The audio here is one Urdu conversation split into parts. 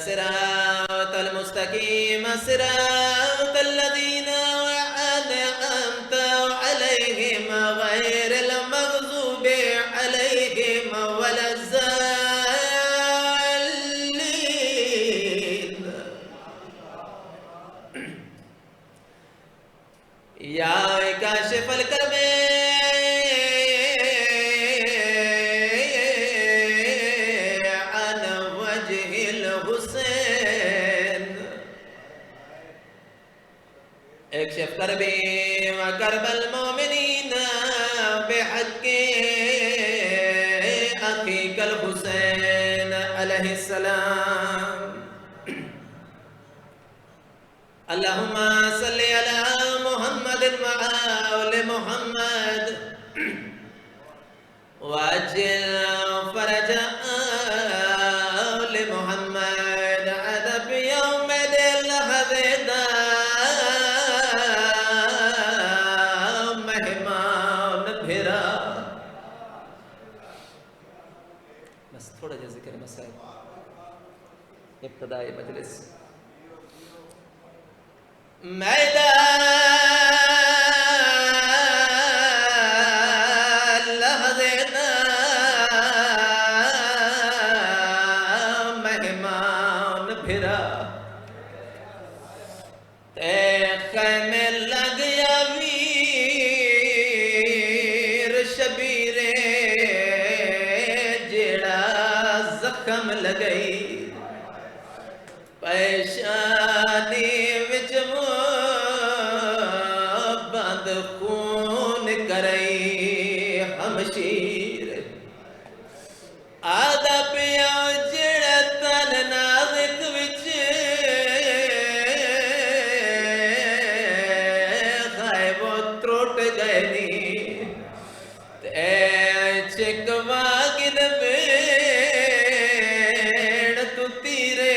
الصراط المستقيم صراط الذين أنعمت عليهم غير المغضوب عليهم ولا الضالين. يا كاشف الكرب عن وجه الحسين اكشف كربي وكرب المؤمنين بحق أخيك الحسين عليه السلام. اللهم صل على محمد وآل محمد وعجل فرج آل محمد عذب يوم الهدى مہمان بھرا. بس تھوڑا جا ذکر مسائل ابتدائی مجلس. میدان لہذینا مہمان بھرا تے خیمے لگیا ویر شبیرے جیڑا زخم لگئی پیشانی وچ بند خون کرئی ہمشیر آدھا پیا جڑا تن نازک وچ خائے وہ تروٹ گئے نی تے چکوا گن بیڑ تو تیرے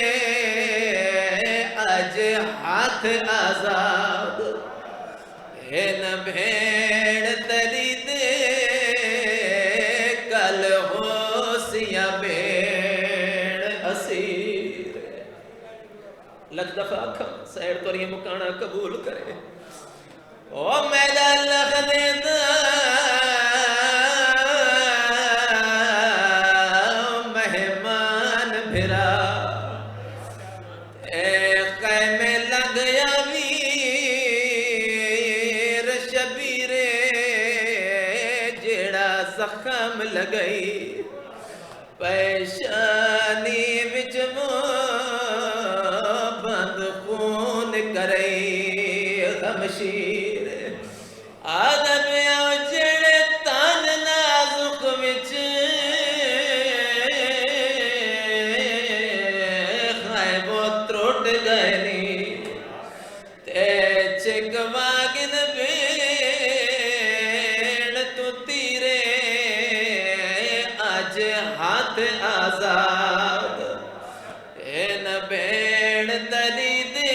آج ہاتھ آزاد ہے نہ بھیڑ تری دے کل ہو سیا بھیڑ اسیر. لکھ دفعہ کھم سیر تو یہ مکانا قبول کرے. او میدان لکھ دینا مہمان بھرا قیمے لگیا ویر شبیرے جیڑا زخم لگئی پیشانی وچ بند خون کرئی غمشیر آدم جڑے تن نازک وچ خائے وہ تروٹ گئے نی تے چکوا گن بیڑ تو تیرے آج ہاتھ آزاد اے نہ بیڑ تری دے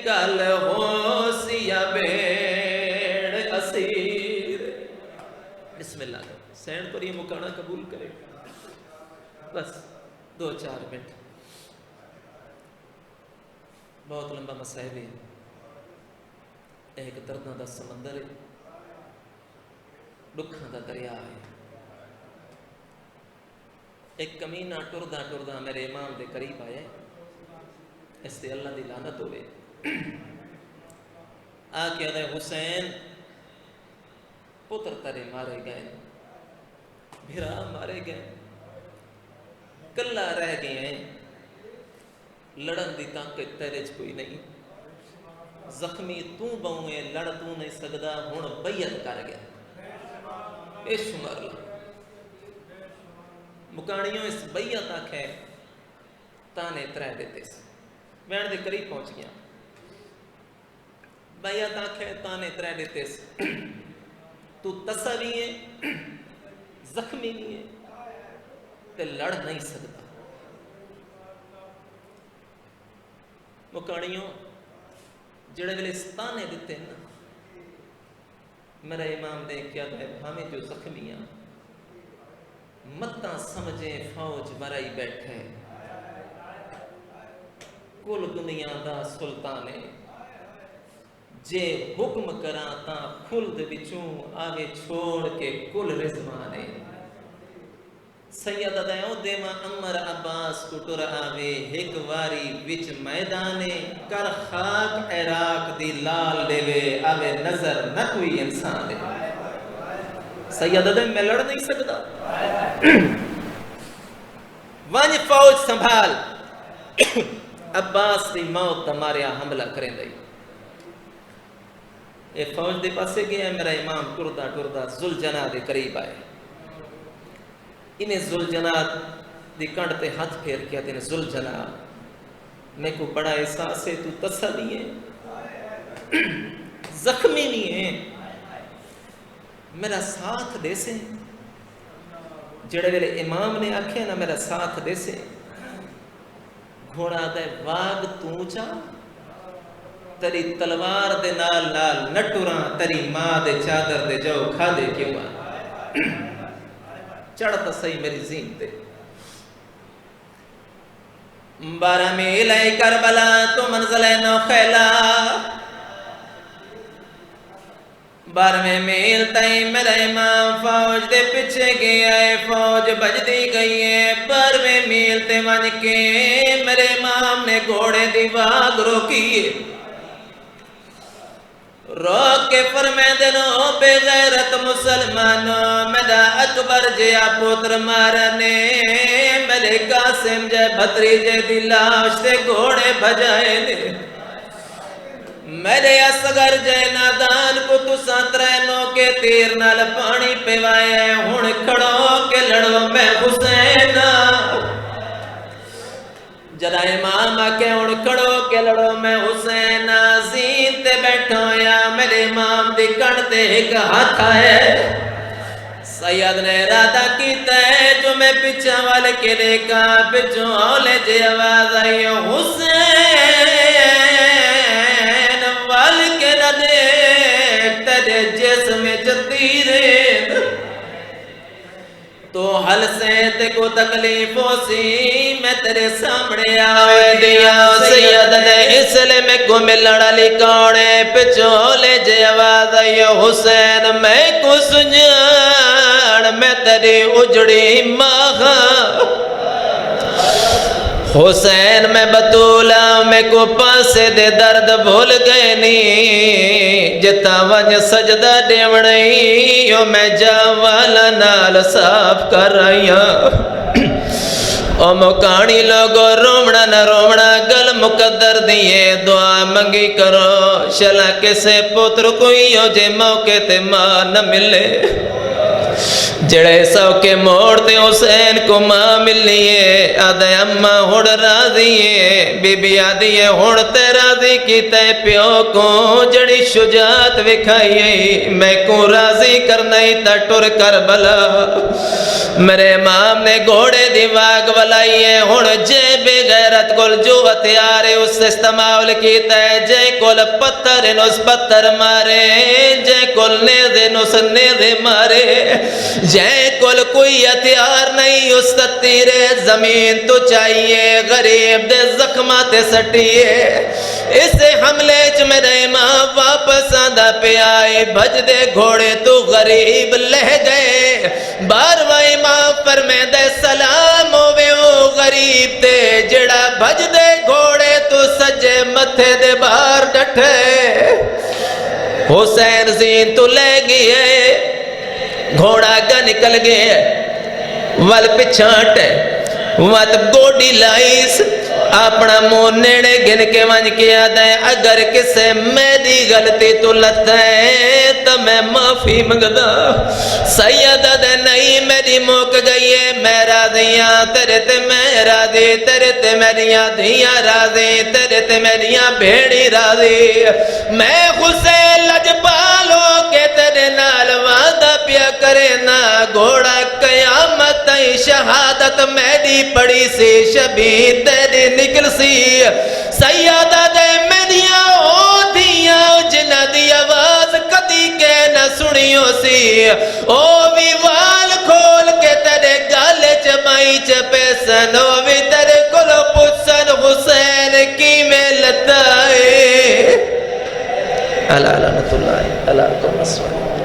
کل ہو سیا بیڑ اسیر. بسم اللہ سین پر یہ مکانا قبول کرے. بس 2-4 منٹ. بہت لمبا مسائل ہے. ایک درداں دا سمندر ہے دکھاں دا دریا ہے. ایک کمینہ ٹردہ ٹردہ میرے امام دے قریب آئے اس سے اللہ دی لعنت ہوئے آکے دے حسین پتر ترے مارے گئے بھرا مارے گئے کلا رہ گئے ہیں لڑن دی طاقت تیرے چ کوئی نہیں زخمی تو بہویں لڑ تو نہیں سکدا ہن بیعت کر گیا اے شمار لا مکانیوں اس بیعت آکھے تانے ترے دیتے سے میں دے قریب پہنچ گیا بیعت آکھے تانے ترے دیتے سے تو تصوی ہے زخمی نہیں ہے تے لڑ نہیں سکتا مکانیوں جڑے ویلے ستانے دیتے نا میرا امام دے کیا ہے بھامے جو زخمیاں متاں سمجھیں فوج برائی بیٹھے کل دنیا دا سلطان ہے، جے حکم کراں تاں خلد وچوں آوے چھوڑ کے کل رضوان ہے۔ سید دایوں دیما عمر عباس کو ٹر آوے ایک واری وچ میدانے کر خاک عراق دی لال دیوے آوے نظر نہ کوئی انسان دے۔ سید دایوں میں لڑ نہیں سکتا، وانج فوج سنبھال، عباس دی موت تمہاریا حملہ کریں دائی۔ اے فوج دے پاسے گیا، میرا امام ٹردہ ٹردہ ذوالجناح دے قریب آئے، انہیں ذوالجناح دی کنڈ تے ہاتھ پھیر کیا، تینے ذوالجناح میں کو بڑا احساس ہے، تو تسلی ہے، زخمی نہیں ہے، میرا ساتھ دے سے، جڑے ویلے امام نے آکھے نا میرا ساتھ دے سے، گھوڑا دے واگ تو چا، تری تلوار دے نال نال نٹوراں، تری ماں دے چادر دے جو کھا دے کیوں آ، چڑھتا صحیح میری زین تے۔ 12 میل ہے کربلا تو منزل ہے نوخیلا، 12ویں میل تائیں میرا امام فوج دے پچھے گیا ہے، فوج بج دی گئی ہے، 12ویں میل تے ون کے میرے امام نے گھوڑے دی واگ روکیے، روک کے فرمائے دنو بے غیرت مسلمانوں، میرا اکبر جیا پوتر مارنے، میرے قاسم جے بھتریجے دی لاش سے گھوڑے بجائے نے، میرے اصغر جے نادان کو تو ساترینوں کے تیر نال پانی پیوائے، ہون کھڑوں کے لڑوں میں حسین، جدا امام آکے ہون کھڑوں کے لڑوں میں حسین، زین تے بیٹھو یا میرے امام دی کڑتے ایک ہاتھ ہے، سید نے ارادہ کیتا ہے جو میں پچھا والے کے دیکھا، پچھوں اولے جے آواز آئی، حسین والے کے نہ دیکھ تیرے جسم جتیرے، تو حل سے تے کو تکلیف ہو سی، میں تیرے سامنے آوے دیا، سید نے اس لئے میں کو ملڑا لکھوڑے، پچھوں لے جے آواز آئی، حسین میں کو سنجھاڑ، میں تیری اجڑی ماں، حسین میں بطولہ میں کو پاسے دے درد بھول گئے نی، جتا ونج سجدہ دیوڑی، یو میں جاوالا نال صاف کر رہیا، او مکانی لوگو رومنا نہ رومنا، گل مقدر دیئے دعا منگی کرو، شلا کسے پتر کوئی ہو جے موقع تے ماں نہ ملے، جڑے سو کے موڑتے حسین کو ماں ملیے، آدھے اممہ ہوڑ راضیے، بی بی آدھیے ہوڑتے راضی کی تے پیو کو، جڑی شجاعت وکھائیے، میں کو راضی کرنائی تا ٹر کربلا، میرے امام نے گھوڑے دی واگ ولائیے، ہوڑ جے بے غیرت کل جو ہتھیارے اس استعمال کیتا ہے، جے کل پتھر نس پتھر مارے، جے کل نیزے نس نیزے مارے، جے کل کوئی ہتھیار نہیں اس تیرے زمین تو چاہیے، غریب دے زخمات سٹیے، اسے حملے چ میرے امام واپس آدھا پہ آئے، بھج دے گھوڑے تو غریب لہ گئے، 12واں امام فرمے دے سلام ہوئے او غریب تے، جڑا بھج دے گھوڑے تو سجے متھے دے باہر ڈٹھے، حسین زین تو لے گئے، گھوڑا کا نکل گئے، وال پچھانٹے، وات گوڑی لائیس، اپنا منہ نیڑے گن کے ونج کیا دے، اگر کسے میری غلطی تو لتا ہے تو میں معافی منگدا، سیدہ دے نہیں میری موک گئی ہے، میں راضیاں تیرے تے میں راضی، تیرے تے میریاں دھیاں راضی، تیرے تے میریاں بھیڑی راضی، میں حسین لجپالو کے تیرے نال وعدہ پیا کرے نا، گھوڑا قیامت شہادت میری پڑی سی، شبیر تیری نکل سی، سیادہ دے میریاں او دیاں جنہ دی آواز کدی کے نہ سنیو سی، او بھی وال کھول کے تیرے گالے چمائی چپے سن، او بھی تیرے کلو پچھن حسین کی الا لعنت اللہ علیکم السلام.